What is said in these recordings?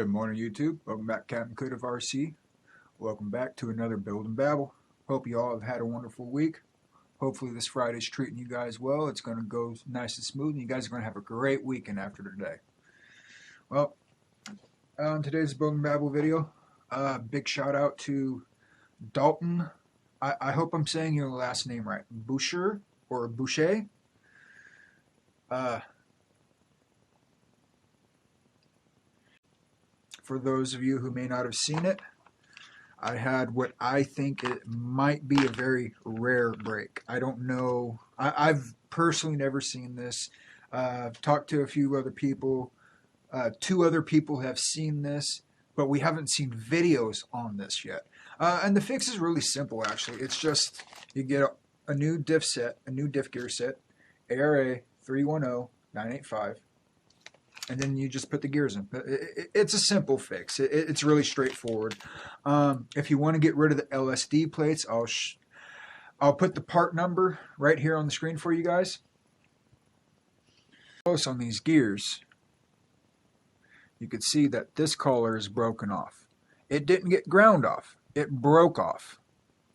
Good morning, YouTube. Welcome back, Captain Coot of RC. Welcome back to another Build and Babble. Hope you all have had a wonderful week. Hopefully this Friday's treating you guys well. It's going to go nice and smooth, and you guys are going to have a great weekend after today. Well, on today's Build and Babble video, big shout out to Dalton. I hope I'm saying your last name right. Boucher or Boucher. For those of you who may not have seen it, I had what I think it might be a very rare break. I don't know. I've personally never seen this. I've talked to a few other people. 2 other people have seen this, but we haven't seen videos on this yet. And the fix is really simple, actually. It's just you get a new diff set, a new diff gear set, ARA 310985. And then you just put the gears in. It's a simple fix. It's really straightforward. If you want to get rid of the LSD plates, I'll put the part number right here on the screen for you guys. Close on these gears, you can see that this collar is broken off. It didn't get ground off. It broke off.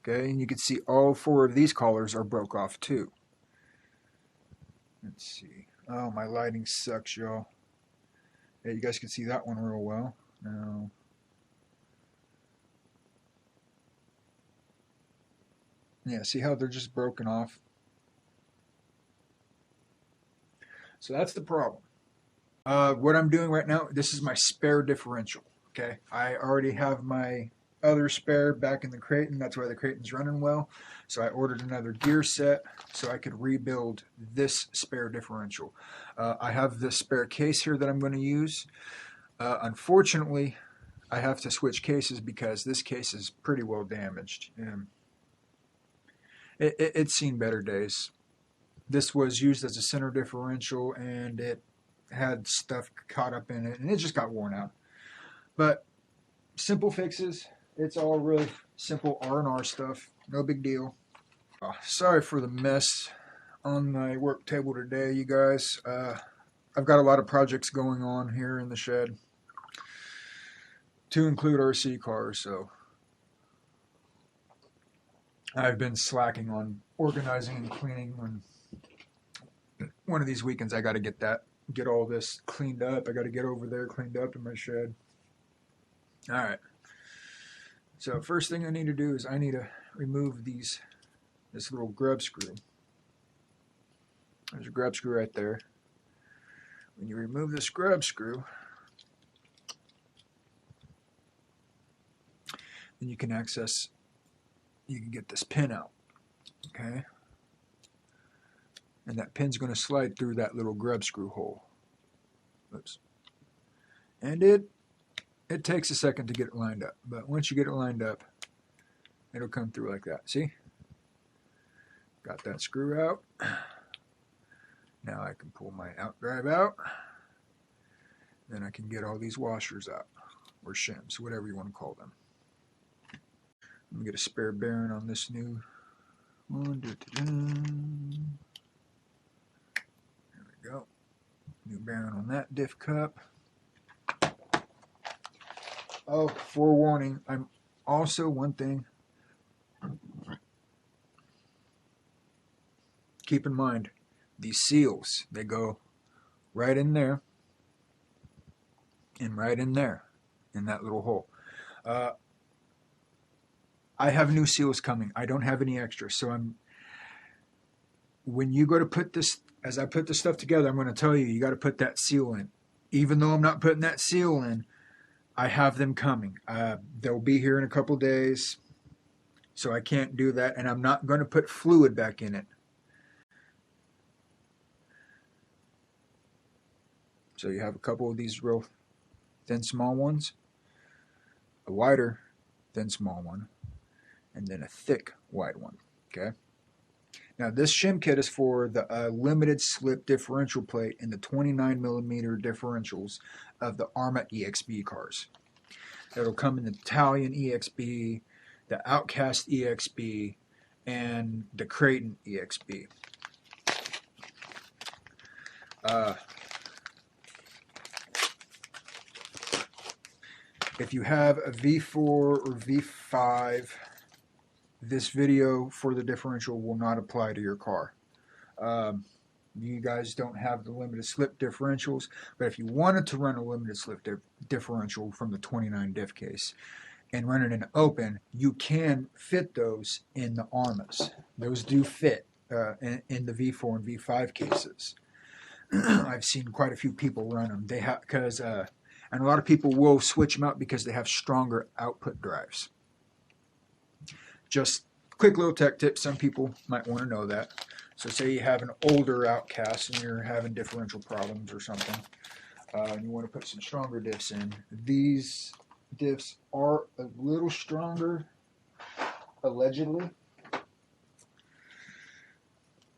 Okay, and you can see all 4 of these collars are broke off too. Let's see. Oh, my lighting sucks, y'all. Yeah, you guys can see that one real well. Now, yeah, see how they're just broken off? So that's the problem. What I'm doing right now, this is my spare differential. Okay, I already have my other spare back in the Kraton. That's why the Kraton's running well. So I ordered another gear set so I could rebuild this spare differential. I have this spare case here that I'm going to use. Unfortunately, I have to switch cases because this case is pretty well damaged. It's seen better days. This was used as a center differential and it had stuff caught up in it and it just got worn out. But simple fixes. It's all really simple R&R stuff. No big deal. Sorry for the mess on my work table today, you guys. I've got a lot of projects going on here in the shed, to include RC cars, so I've been slacking on organizing and cleaning. And one of these weekends I got to get all this cleaned up. I got to get over there cleaned up in my shed. All right. So first thing I need to do is I need to remove this little grub screw. There's a grub screw right there. When you remove this grub screw, then you can get this pin out. Okay? And that pin's going to slide through that little grub screw hole. Oops. And it takes a second to get it lined up, but once you get it lined up, it'll come through like that. See? Got that screw out. Now I can pull my outdrive out. Then I can get all these washers out, or shims, whatever you want to call them. I'm going to get a spare bearing on this new one. There we go. New bearing on that diff cup. Oh, forewarning, I'm also one thing. Keep in mind, these seals, they go right in there and right in there, in that little hole. I have new seals coming. I don't have any extra, so when you go to put this, as I put this stuff together, I'm going to tell you, you got to put that seal in. Even though I'm not putting that seal in, I have them coming. They'll be here in a couple days, so I can't do that, and I'm not going to put fluid back in it. So you have a couple of these real thin, small ones, a wider, thin, small one, and then a thick, wide one. Okay. Now this shim kit is for the limited slip differential plate in the 29mm differentials of the Arma EXB cars. It'll come in the Italian EXB, the Outcast EXB, and the Kraton EXB. If you have a V4 or V5, this video for the differential will not apply to your car. You guys don't have the limited slip differentials, but if you wanted to run a limited slip differential from the 29 diff case and run it in open, you can fit those in the ARMAs. Those do fit in the V4 and V5 cases. I've seen quite a few people run them. They have and a lot of people will switch them out because they have stronger output drives. Just quick little tech tip. Some people might want to know that. So say you have an older Outcast and you're having differential problems or something, and you want to put some stronger diffs in. These diffs are a little stronger, allegedly,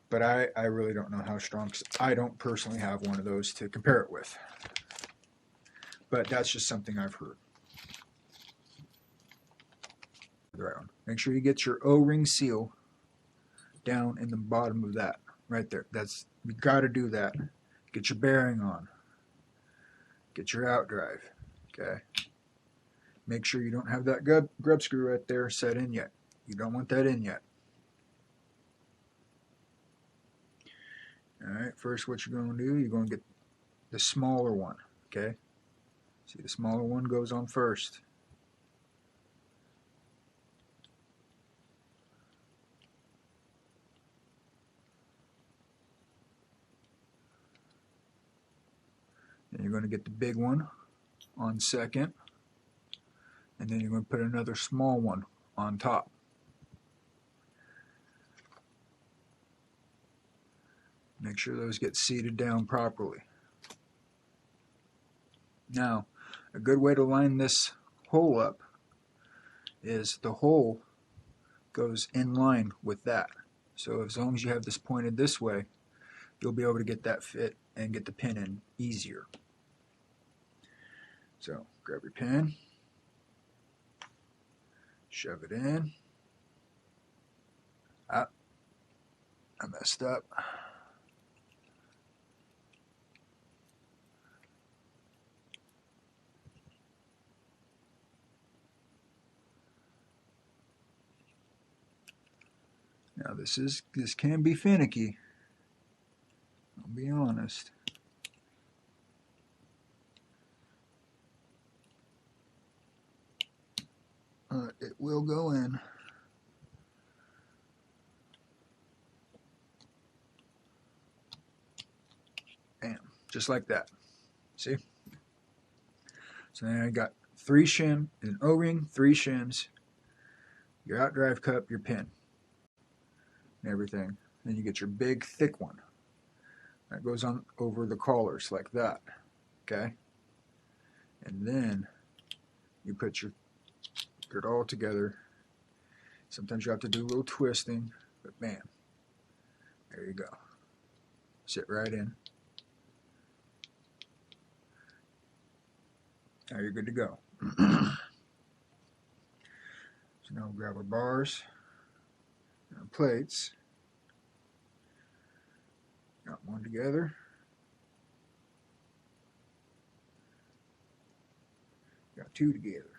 but I really don't know how strong, because I don't personally have one of those to compare it with. But that's just something I've heard. The right one. Make sure you get your O-ring seal down in the bottom of that, right there. You got to do that. Get your bearing on. Get your out drive. Okay. Make sure you don't have that grub screw right there set in yet. You don't want that in yet. All right. First, what you're going to do, you're going to get the smaller one. Okay. See, the smaller one goes on first. Then you're going to get the big one on second, and then you're going to put another small one on top. Make sure those get seated down properly. Now, a good way to line this hole up is the hole goes in line with that. So as long as you have this pointed this way, you'll be able to get that fit and get the pin in easier. So grab your pin, shove it in. I messed up. Now this can be finicky. I'll be honest. It will go in. Bam, just like that. See? So now I got 3 shim, an O-ring, 3 shims, your out drive cup, your pin, and everything. Then you get your big thick one. That goes on over the collars like that. Okay? And then you put it all together. Sometimes you have to do a little twisting, but bam, there you go. Sit right in. Now you're good to go. So now we'll grab our bars and our plates. Got one together. Got 2 together.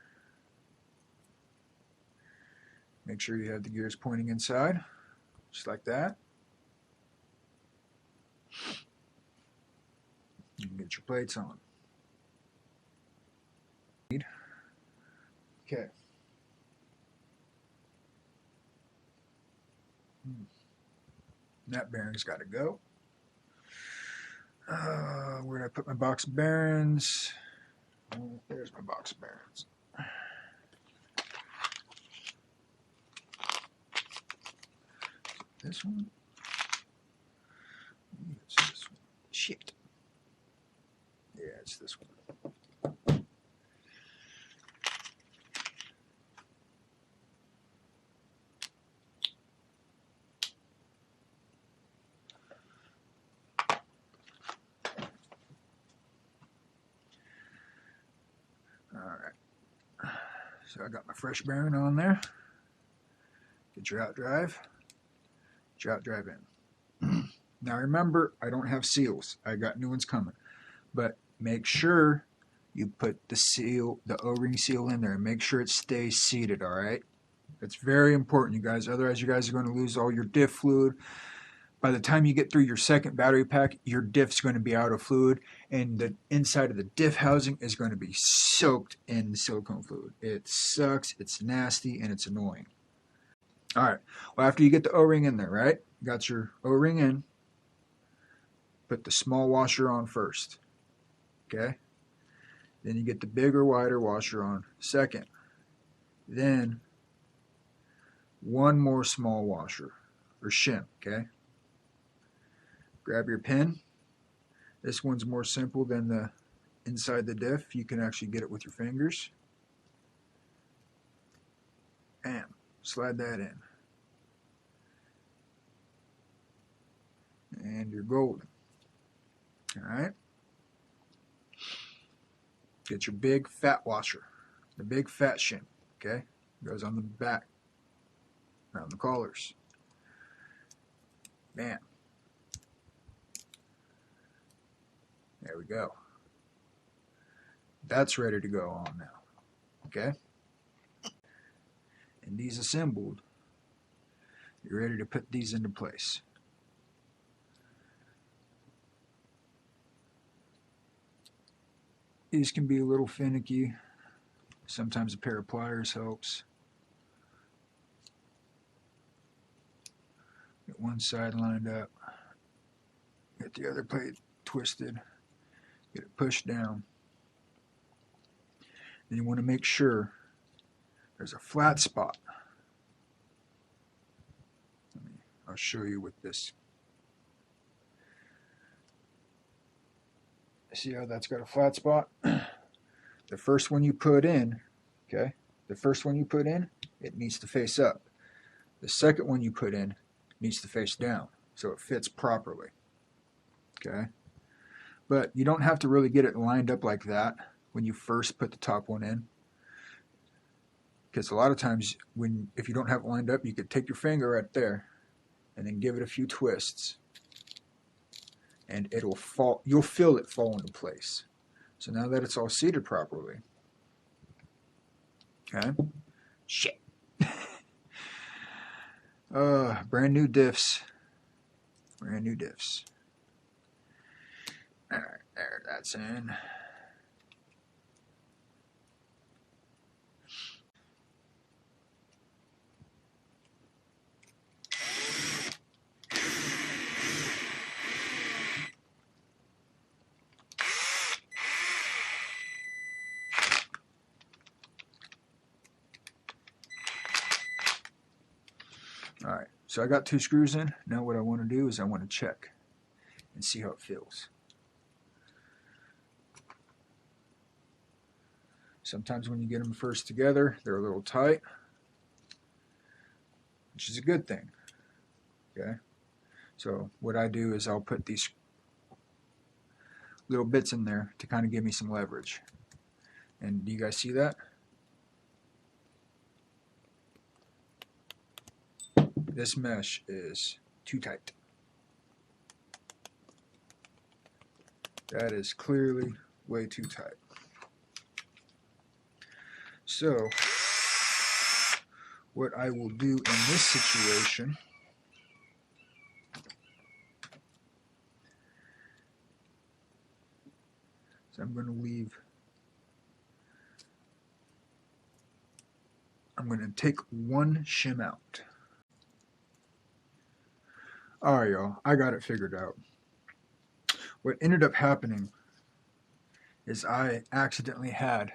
Make sure you have the gears pointing inside, just like that. You can get your plates on. Okay. That bearing's got to go. Where did I put my box bearings? Oh, there's my box bearings. This one? It's this one. Shit. Yeah, it's this one. Alright. So I got my fresh bearing on there. Get your out drive. Drive in. Now remember, I don't have seals. I got new ones coming. But make sure you put the seal, the O-ring seal in there, and make sure it stays seated, all right? That's very important, you guys. Otherwise, you guys are going to lose all your diff fluid. By the time you get through your second battery pack, your diff's going to be out of fluid, and the inside of the diff housing is going to be soaked in silicone fluid. It sucks, it's nasty, and it's annoying. All right, well, after you get the O-ring in there, right? Got your O-ring in, put the small washer on first, okay? Then you get the bigger, wider washer on second. Then one more small washer, or shim, okay? Grab your pin. This one's more simple than the inside the diff. You can actually get it with your fingers. Bam. Slide that in. And you're golden. Alright? Get your big fat washer. The big fat shim. Okay? Goes on the back. Around the collars. Bam. There we go. That's ready to go on now. Okay? And these assembled, you're ready to put these into place. These can be a little finicky. Sometimes a pair of pliers helps. Get one side lined up. Get the other plate twisted. Get it pushed down. Then you want to make sure there's a flat spot. I'll show you with this. See how that's got a flat spot? The first one you put in, okay? The first one you put in, it needs to face up. The second one you put in needs to face down, so it fits properly. Okay? But you don't have to really get it lined up like that when you first put the top one in. Because a lot of times, if you don't have it lined up, you could take your finger right there and then give it a few twists. And it'll fall. You'll feel it fall into place. So now that it's all seated properly, okay? Shit. Brand new diffs. Brand new diffs. All right, there, that's in. All right, so I got 2 screws in. Now what I want to do is I want to check and see how it feels. Sometimes when you get them first together, they're a little tight, which is a good thing. Okay, so what I do is I'll put these little bits in there to kind of give me some leverage. And do you guys see that? This mesh is too tight. That is clearly way too tight. So, what I will do in this situation is I'm going to take one shim out. Alright, y'all, I got it figured out. What ended up happening is I accidentally had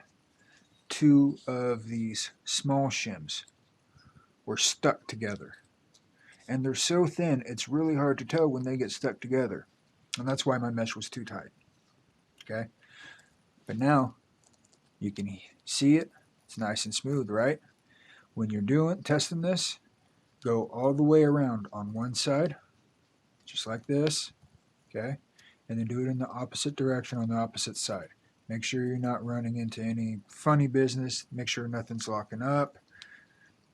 2 of these small shims were stuck together. And they're so thin, it's really hard to tell when they get stuck together. And that's why my mesh was too tight. Okay? But now, you can see it. It's nice and smooth, right? When you're testing this, go all the way around on one side, just like this, okay? And then do it in the opposite direction on the opposite side. Make sure you're not running into any funny business. Make sure nothing's locking up,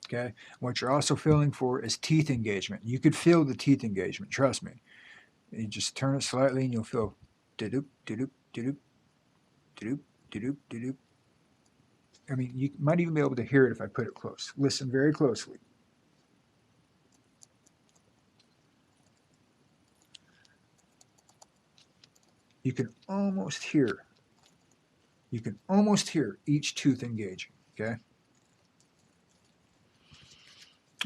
okay? What you're also feeling for is teeth engagement. You could feel the teeth engagement, trust me. You just turn it slightly and you'll feel do-doop, do-doop, do-doop, do-doop, do-doop, do-doop. I mean, you might even be able to hear it if I put it close. Listen very closely. You can almost hear each tooth engaging, okay?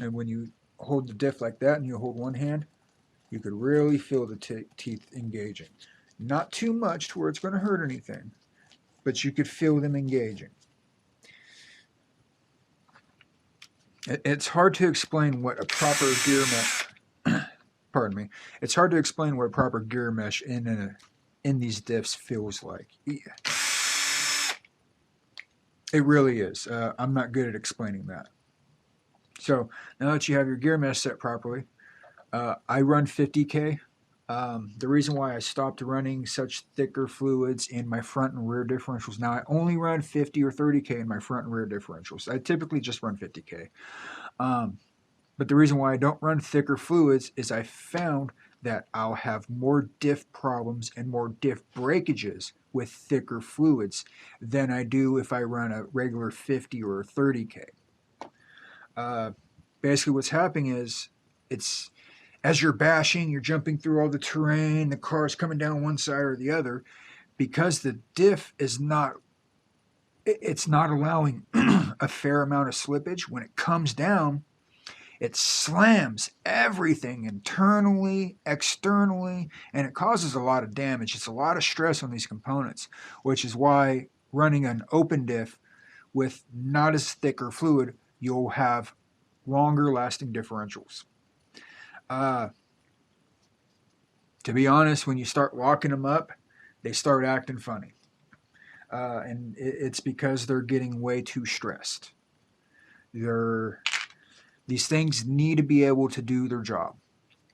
And when you hold the diff like that and you hold one hand, you could really feel the teeth engaging. Not too much to where it's going to hurt anything, but you could feel them engaging. It's hard to explain what a proper gear mesh, pardon me, it's hard to explain what a proper gear mesh in these diffs feels like. Yeah. It really is. I'm not good at explaining that. So now that you have your gear mesh set properly, I run 50K. The reason why I stopped running such thicker fluids in my front and rear differentials, now I only run 50 or 30K in my front and rear differentials. I typically just run 50K. But the reason why I don't run thicker fluids is I found that I'll have more diff problems and more diff breakages with thicker fluids than I do if I run a regular 50 or 30K. Basically what's happening is it's as you're bashing, you're jumping through all the terrain, the car's coming down one side or the other, because the diff is not allowing a fair amount of slippage. When it comes down, it slams everything internally, externally, and it causes a lot of damage. It's a lot of stress on these components, which is why running an open diff with not as thicker fluid, you'll have longer lasting differentials. To be honest, when you start locking them up, they start acting funny. And it's because they're getting way too stressed. These things need to be able to do their job.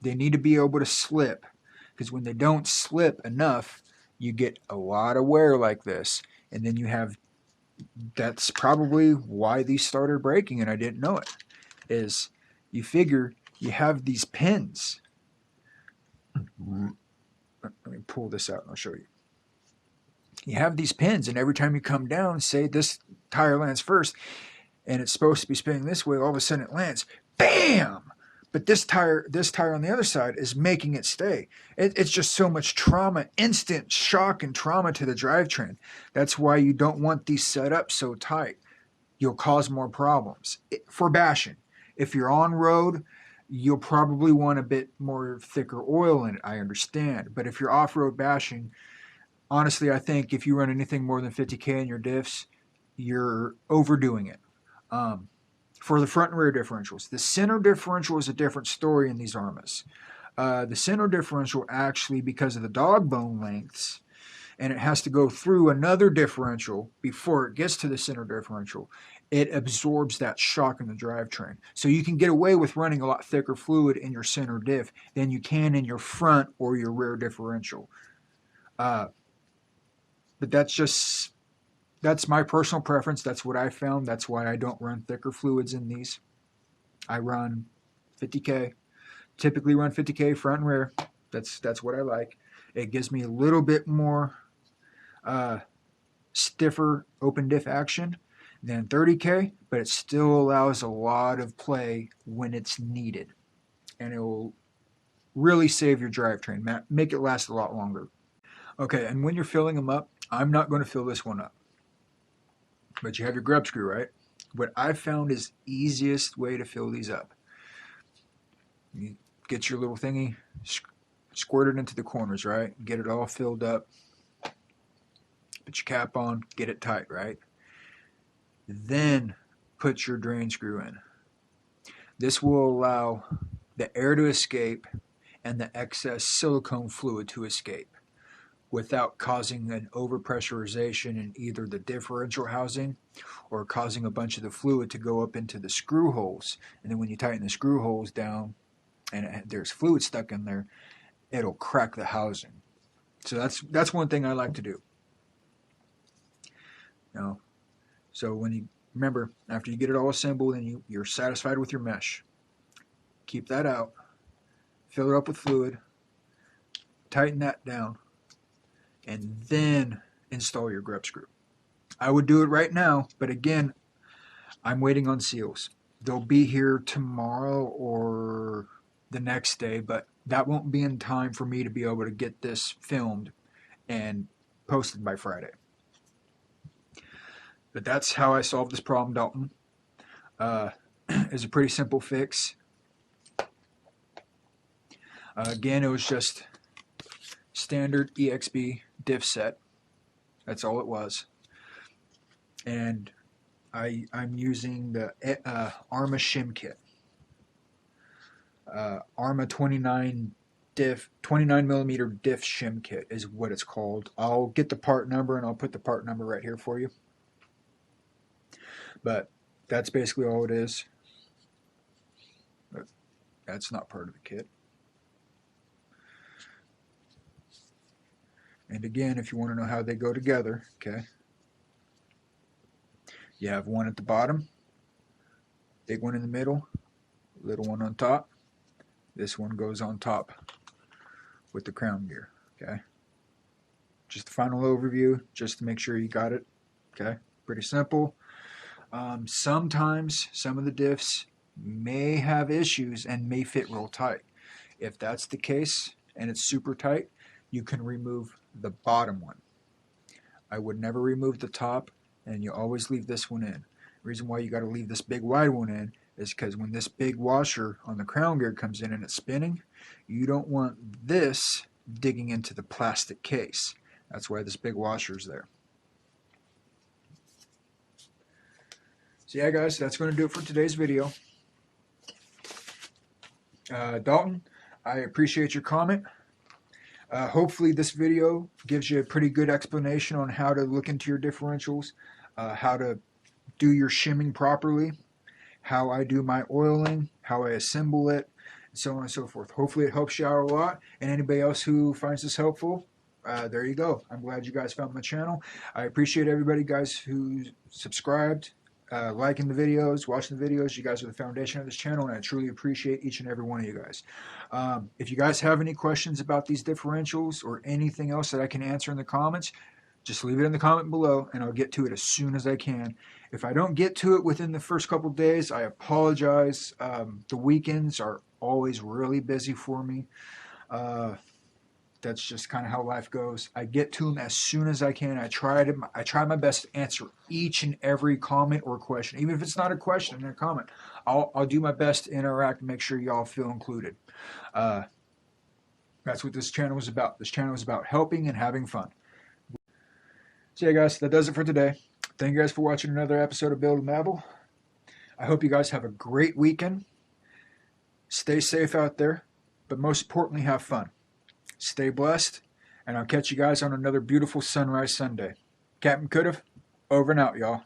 They need to be able to slip, because when they don't slip enough, you get a lot of wear like this. And then that's probably why these started breaking, and I didn't know it, is you figure you have these pins. Let me pull this out and I'll show you. You have these pins, and every time you come down, say this tire lands first, and it's supposed to be spinning this way, all of a sudden it lands, bam! But this tire on the other side is making it stay. It's just so much trauma, instant shock and trauma to the drivetrain. That's why you don't want these set up so tight. You'll cause more problems. For bashing, if you're on road, you'll probably want a bit more thicker oil in it, I understand. But if you're off-road bashing, honestly, I think if you run anything more than 50K in your diffs, you're overdoing it. For the front and rear differentials, the center differential is a different story in these ARMAs. The center differential actually, because of the dog bone lengths, and it has to go through another differential before it gets to the center differential, it absorbs that shock in the drivetrain. So you can get away with running a lot thicker fluid in your center diff than you can in your front or your rear differential. But that's my personal preference. That's what I found. That's why I don't run thicker fluids in these. I run 50K. Typically run 50K front and rear. That's what I like. It gives me a little bit more stiffer open diff action than 30K, but it still allows a lot of play when it's needed. And it will really save your drivetrain, make it last a lot longer. Okay, and when you're filling them up, I'm not going to fill this one up. But you have your grub screw, right? What I found is the easiest way to fill these up. You get your little thingy, squirt it into the corners, right? Get it all filled up. Put your cap on, get it tight, right? Then put your drain screw in. This will allow the air to escape and the excess silicone fluid to escape without causing an overpressurization in either the differential housing or causing a bunch of the fluid to go up into the screw holes. And then when you tighten the screw holes down and there's fluid stuck in there, it'll crack the housing. So that's one thing I like to do. So when you remember, after you get it all assembled and you're satisfied with your mesh, keep that out, fill it up with fluid, tighten that down, and then install your grub screw. I would do it right now, but again, I'm waiting on seals. They'll be here tomorrow or the next day, but that won't be in time for me to be able to get this filmed and posted by Friday. But that's how I solved this problem, Dalton. It's a pretty simple fix. Again, it was just standard EXB diff set. That's all it was. And I'm using the Arma shim kit. Arma 29 millimeter diff shim kit is what it's called. I'll get the part number and I'll put the part number right here for you. But that's basically all it is. But that's not part of the kit. And again, if you want to know how they go together, okay, you have one at the bottom, big one in the middle, little one on top. This one goes on top with the crown gear, okay? Just the final overview, just to make sure you got it, okay? Pretty simple. Sometimes some of the diffs may have issues and may fit real tight. If that's the case and it's super tight, you can remove the bottom one. I would never remove the top, and you always leave this one in. The reason why you got to leave this big wide one in is because when this big washer on the crown gear comes in and it's spinning, you don't want this digging into the plastic case. That's why this big washer is there. So yeah, guys, that's going to do it for today's video. Dalton, I appreciate your comment. Hopefully this video gives you a pretty good explanation on how to look into your differentials, how to do your shimming properly, how I do my oiling, how I assemble it, and so on and so forth. Hopefully it helps you out a lot, and anybody else who finds this helpful, there you go. I'm glad you guys found my channel. I appreciate everybody, guys, who subscribed, liking the videos, watching the videos. You guys are the foundation of this channel, and I truly appreciate each and every one of you guys. If you guys have any questions about these differentials or anything else that I can answer in the comments, just leave it in the comment below, and I'll get to it as soon as I can. If I don't get to it within the first couple days, I apologize. The weekends are always really busy for me. That's just kind of how life goes. I get to them as soon as I can. I try my best to answer each and every comment or question. Even if it's not a question in a comment, I'll do my best to interact and make sure y'all feel included. That's what this channel is about. This channel is about helping and having fun. So yeah, guys, that does it for today. Thank you guys for watching another episode of Build and Babble. I hope you guys have a great weekend. Stay safe out there, but most importantly, have fun. Stay blessed, and I'll catch you guys on another beautiful sunrise Sunday. Captain Could've, over and out, y'all.